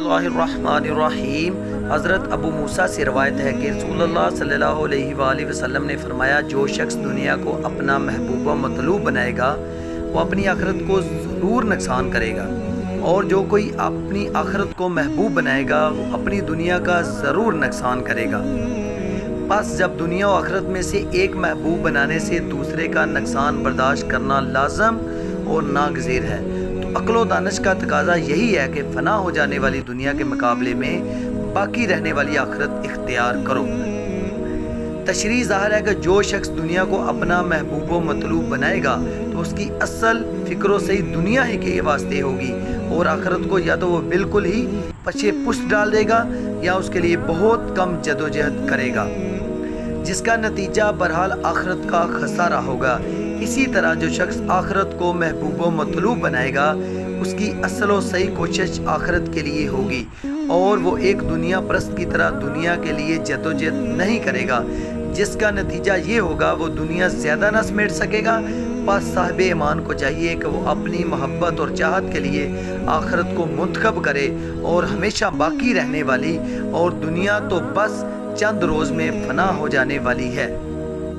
اللہ الرحمن الرحیم۔ حضرت ابو موسیٰ سے روایت ہے کہ رسول اللہ صلی اللہ علیہ وآلہ وسلم نے فرمایا، جو شخص دنیا کو اپنا محبوب و مطلوب بنائے گا وہ اپنی آخرت کو ضرور نقصان کرے گا، اور جو کوئی اپنی آخرت کو محبوب بنائے گا وہ اپنی دنیا کا ضرور نقصان کرے گا۔ پس جب دنیا و آخرت میں سے ایک محبوب بنانے سے دوسرے کا نقصان برداشت کرنا لازم اور ناگزیر ہے، تو عقل و دانش کا تقاضا یہی ہے کہ فنا ہو جانے والی دنیا کے مقابلے میں باقی رہنے والی آخرت اختیار کرو۔ تشریح ظاہر ہے کہ جو شخص دنیا کو اپنا محبوب و مطلوب بنائے گا تو اس کی اصل فکر و صحیح دنیا ہی کے واسطے ہوگی، اور آخرت کو یا تو وہ بالکل ہی پچھے پشت ڈال دے گا یا اس کے لیے بہت کم جدوجہد کرے گا، جس کا نتیجہ بہرحال آخرت کا خسارہ ہوگا۔ اسی طرح جو شخص آخرت کو محبوب و مطلوب بنائے گا اس کی اصل و صحیح کوشش آخرت کے لیے ہوگی، اور وہ ایک دنیا پرست کی طرح دنیا کے لیے جدوجہد نہیں کرے گا، جس کا نتیجہ یہ ہوگا وہ دنیا زیادہ نہ سمیٹ سکے گا۔ پس صاحب ایمان کو چاہیے کہ وہ اپنی محبت اور چاہت کے لیے آخرت کو منتخب کرے، اور ہمیشہ باقی رہنے والی، اور دنیا تو بس چند روز میں فنا ہو جانے والی ہے۔